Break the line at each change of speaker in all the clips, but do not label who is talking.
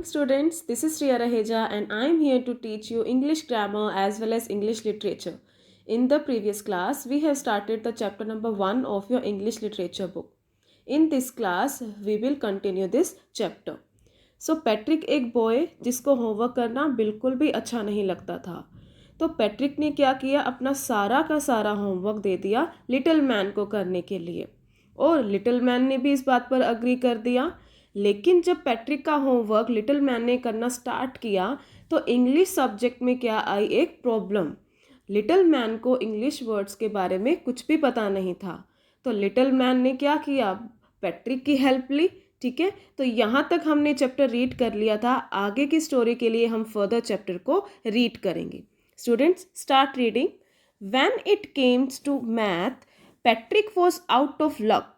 Students, this is Riya Raheja and I am here to teach you English grammar as well as English literature. In the previous class, we have started the chapter number 1 of your English literature book. In this class, we will continue this chapter. So, Patrick एक boy जिसको homework करना बिल्कुल भी अच्छा नहीं लगता था। तो पैट्रिक ने क्या किया, अपना सारा का सारा होमवर्क दे दिया लिटिल मैन को करने के लिए, और लिटिल मैन ने भी इस बात पर अग्री कर दिया। लेकिन जब पैट्रिक का होमवर्क लिटिल मैन ने करना स्टार्ट किया तो इंग्लिश सब्जेक्ट में क्या आई, एक प्रॉब्लम। लिटिल मैन को इंग्लिश वर्ड्स के बारे में कुछ भी पता नहीं था। तो लिटिल मैन ने क्या किया, पैट्रिक की हेल्प ली। ठीक है, तो यहाँ तक हमने चैप्टर रीड कर लिया था। आगे की स्टोरी के लिए हम फर्दर चैप्टर को रीड करेंगे। Students, start reading. When it comes to math, Patrick was out of luck.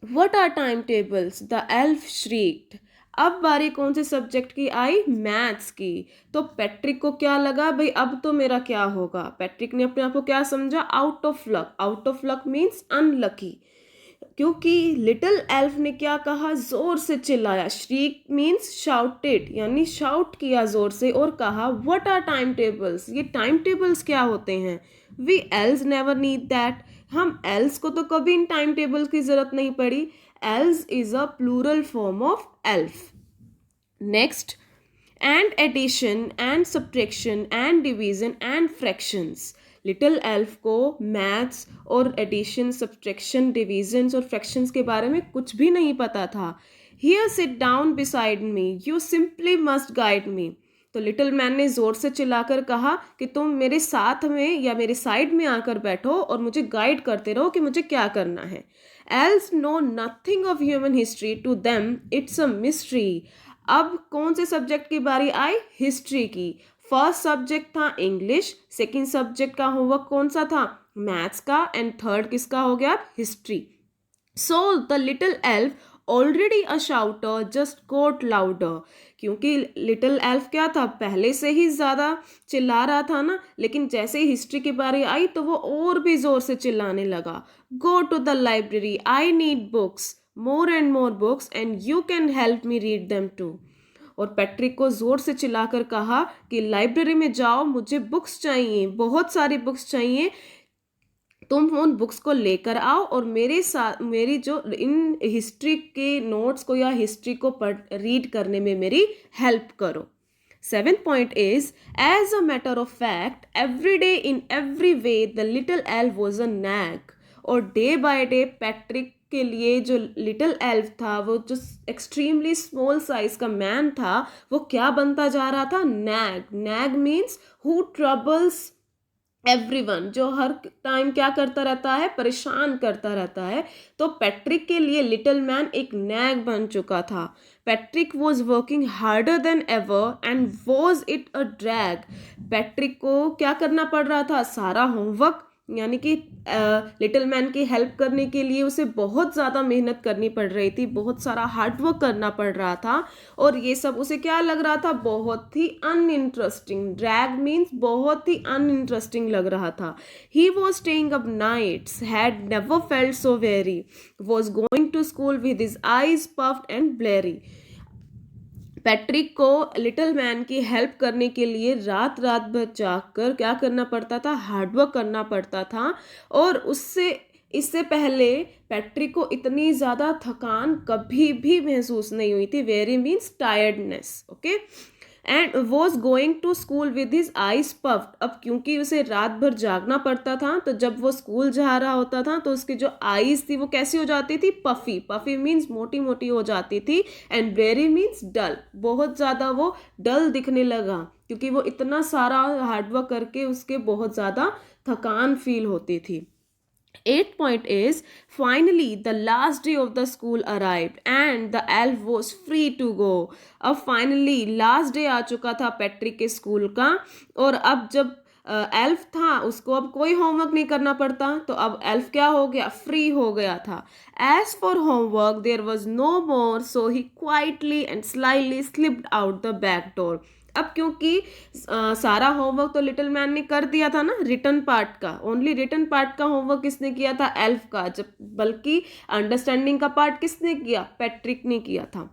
What are timetables? The elf shrieked. अब बारी कौन से सब्जेक्ट की आई, मैथ्स की। तो पैट्रिक को क्या लगा, भाई अब तो मेरा क्या होगा। पैट्रिक ने अपने आप को क्या समझा, out of luck. Out of luck means unlucky, क्योंकि लिटिल एल्फ ने क्या कहा, जोर से चिल्लाया। श्रीक मीन्स शाउटेड, यानी शाउट किया जोर से और कहा, व्हाट आर टाइम टेबल्स? ये टाइम टेबल्स क्या होते हैं? We elves never need that. हम एल्स को तो कभी इन टाइम टेबल्स की जरूरत नहीं पड़ी। Elves is a plural form of elf. Next, and addition and subtraction and division and fractions. Little elf को मैथ्स और एडिशन, सब्ट्रैक्शन, डिविजन्स और फ्रैक्शंस के बारे में कुछ भी नहीं पता था। Here sit down beside me, you simply must guide me. तो लिटिल मैन ने जोर से चिल्लाकर कहा कि तुम मेरे साथ में या मेरे साइड में आकर बैठो और मुझे गाइड करते रहो कि मुझे क्या करना है। Elves know nothing of human history, to them it's a mystery. अब कौन से सब्जेक्ट की बारी आई, हिस्ट्री की। फर्स्ट सब्जेक्ट था इंग्लिश, सेकंड सब्जेक्ट का होमवर्क कौन सा था, मैथ्स का, एंड थर्ड किसका हो गया, history. So the little elf already a shouter just got louder. क्योंकि लिटिल एल्फ क्या था, पहले से ही ज़्यादा चिल्ला रहा था ना, लेकिन जैसे ही हिस्ट्री की बारी आई तो वो और भी ज़ोर से चिल्लाने लगा। Go to the library, I need books, more and more books, and you can help me read them too. और पैट्रिक को जोर से चिल्लाकर कहा कि लाइब्रेरी में जाओ, मुझे बुक्स चाहिए, बहुत सारी बुक्स चाहिए, तुम उन बुक्स को लेकर आओ और मेरे साथ मेरी जो इन हिस्ट्री के नोट्स को या हिस्ट्री को रीड करने में मेरी हेल्प करो। 7th point is, as a matter of fact, every day in every way the little elf was a nag. और डे बाय डे पैट्रिक के लिए जो लिटिल एल्फ था, वो जो एक्सट्रीमली स्मॉल साइज का मैन था, वो क्या बनता जा रहा था, nag. Nag means who troubles everyone, जो हर टाइम क्या करता रहता है, परेशान करता रहता है। तो पैट्रिक के लिए लिटिल मैन एक नैग बन चुका था। Patrick was working harder than ever and was it a drag. Patrick को क्या करना पड़ रहा था, सारा होमवर्क, यानी कि लिटिल मैन की हेल्प करने के लिए उसे बहुत ज़्यादा मेहनत करनी पड़ रही थी, बहुत सारा हार्डवर्क करना पड़ रहा था, और ये सब उसे क्या लग रहा था, बहुत ही अनइंटरेस्टिंग। ड्रैग मीन्स बहुत ही अनइंटरेस्टिंग लग रहा था। He was staying up nights, had never felt so very, was going to school with his eyes puffed and bleary. Patrick को लिटिल मैन की हेल्प करने के लिए रात रात भर जागकर क्या करना पड़ता था, हार्डवर्क करना पड़ता था। और इससे पहले पैट्रिक को इतनी ज़्यादा थकान कभी भी महसूस नहीं हुई थी। Weary means tiredness, okay. And was going to school with his eyes puffed. अब क्योंकि उसे रात भर जागना पड़ता था, तो जब वो स्कूल जा रहा होता था तो उसकी जो आईज थी वो कैसी हो जाती थी, पफी। पफी मीन्स मोटी मोटी हो जाती थी। एंड ब्लेरी मीन्स डल, बहुत ज़्यादा वो डल दिखने लगा, क्योंकि वो इतना सारा हार्डवर्क करके उसके बहुत ज़्यादा थकान फील होती थी। 8th point is, finally the last day of the school arrived and the elf was free to go. अब फाइनली लास्ट डे आ चुका था पैट्रिक के स्कूल का, और अब जब एल्फ था उसको अब कोई होमवर्क नहीं करना पड़ता, तो अब एल्फ क्या हो गया, फ्री हो गया था। As for homework there was no more, so he quietly and slightly slipped out the back door. अब क्योंकि सारा होमवर्क तो लिटिल मैन ने कर दिया था ना, रिटन पार्ट का, ओनली रिटन पार्ट का होमवर्क किसने किया था, एल्फ का। जब बल्कि अंडरस्टैंडिंग का पार्ट किसने किया, पैट्रिक ने किया था।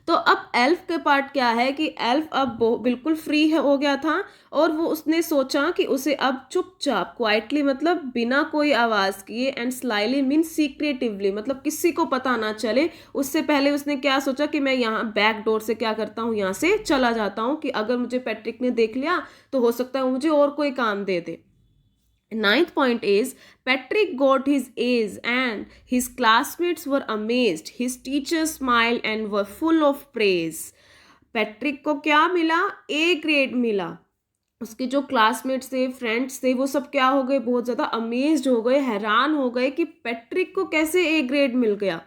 तो अब एल्फ के पार्ट क्या है कि एल्फ अब बिल्कुल फ्री हो गया था और वो उसने सोचा कि उसे अब चुपचाप क्वाइटली मतलब बिना कोई आवाज़ किए एंड स्लाइली मीन सीक्रेटिवली मतलब किसी को पता ना चले, उससे पहले उसने क्या सोचा कि मैं यहाँ बैक डोर से क्या करता हूँ, यहाँ से चला जाता हूँ कि अगर मुझे पैट्रिक ने देख लिया तो हो सकता है मुझे और कोई काम दे दे. Ninth point is Patrick got his A's and his classmates were amazed. His teachers smiled and were full of praise. Patrick को क्या मिला? ए ग्रेड मिला. उसके जो क्लासमेट्स थे, फ्रेंड्स थे, वो सब क्या हो गए? बहुत ज़्यादा अमेज्ड हो गए, हैरान हो गए कि पैट्रिक को कैसे ए ग्रेड मिल गया.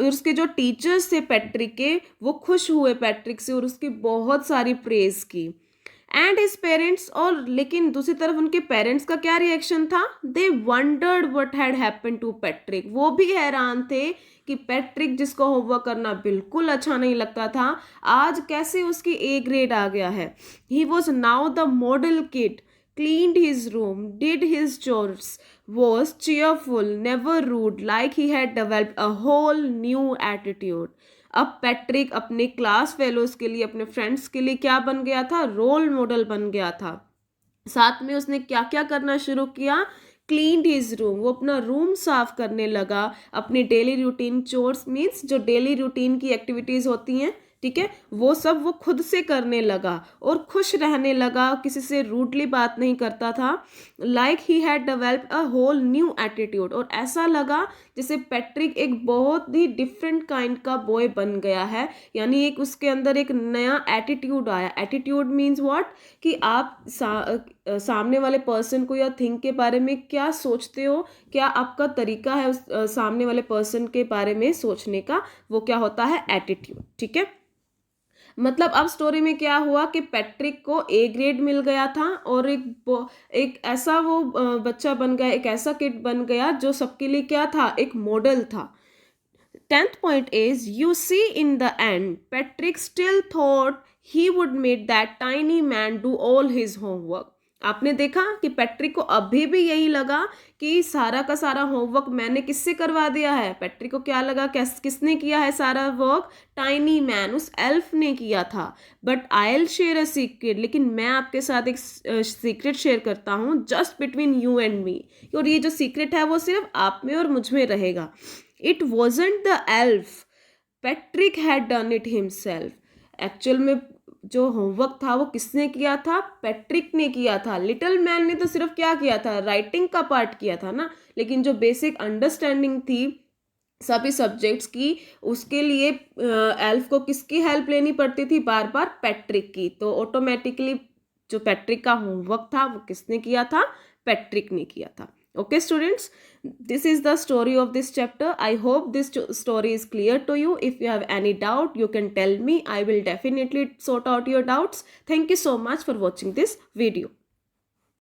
उसके जो टीचर्स थे पैट्रिक के, वो खुश हुए पैट्रिक से और उसकी बहुत सारी प्रेज की. एंड हिज पेरेंट्स, और लेकिन दूसरी तरफ उनके पेरेंट्स का क्या रिएक्शन था? They wondered what had happened to Patrick. वो भी हैरान थे कि पैट्रिक जिसको होमवर्क करना बिल्कुल अच्छा नहीं लगता था, आज कैसे उसकी ए ग्रेड आ गया है. He was now the model kid, cleaned his room, did his chores, was cheerful, never rude, like he had developed a whole new attitude. अब पैट्रिक अपने क्लास फेलोज के लिए, अपने फ्रेंड्स के लिए क्या बन गया था? रोल मॉडल बन गया था. साथ में उसने क्या क्या करना शुरू किया? क्लीन्ड हिज रूम, वो अपना रूम साफ करने लगा. अपनी डेली रूटीन चोर्स मीन्स जो डेली रूटीन की एक्टिविटीज़ होती हैं, ठीक है, वो सब वो खुद से करने लगा और खुश रहने लगा, किसी से रूडली बात नहीं करता था. Like he had developed a whole new attitude, और ऐसा लगा जैसे पैट्रिक एक बहुत ही डिफरेंट काइंड का बॉय बन गया है, यानी एक उसके अंदर एक नया एटीट्यूड आया. Attitude means what? कि आप सामने वाले पर्सन को या थिंग के बारे में क्या सोचते हो, क्या आपका तरीका है उस सामने वाले पर्सन के बारे में सोचने का, वो क्या होता है? एटीट्यूड. ठीक है, मतलब अब स्टोरी में क्या हुआ कि पैट्रिक को ए ग्रेड मिल गया था और एक ऐसा वो बच्चा बन गया, एक ऐसा किड बन गया जो सबके लिए क्या था? एक मॉडल था. 10th point is, you see, in the end Patrick still thought he would make that tiny man do all his homework. आपने देखा कि पैट्रिक को अभी भी यही लगा कि सारा का सारा होमवर्क मैंने किससे करवा दिया है. पैट्रिक को क्या लगा? किसने किया है सारा वर्क? टाइनी मैन, उस एल्फ ने किया था. But I will share a secret, लेकिन मैं आपके साथ एक सीक्रेट शेयर करता हूँ, just between you and me, और ये जो सीक्रेट है वो सिर्फ आप में और मुझ में रहेगा. It wasn't the elf. Patrick had done it himself. Actual में जो होमवर्क था वो किसने किया था? पैट्रिक ने किया था. लिटिल मैन ने तो सिर्फ क्या किया था? राइटिंग का पार्ट किया था ना, लेकिन जो बेसिक अंडरस्टैंडिंग थी सभी सब्जेक्ट्स की, उसके लिए एल्फ को किसकी हेल्प लेनी पड़ती थी? बार बार पैट्रिक की. तो ऑटोमेटिकली जो पैट्रिक का होमवर्क था वो किसने किया था? पैट्रिक ने किया था. Okay students, this is the story of this chapter. I hope this story is clear to you. If you have any doubt, you can tell me. I will definitely sort out your doubts. Thank you so much for watching this video.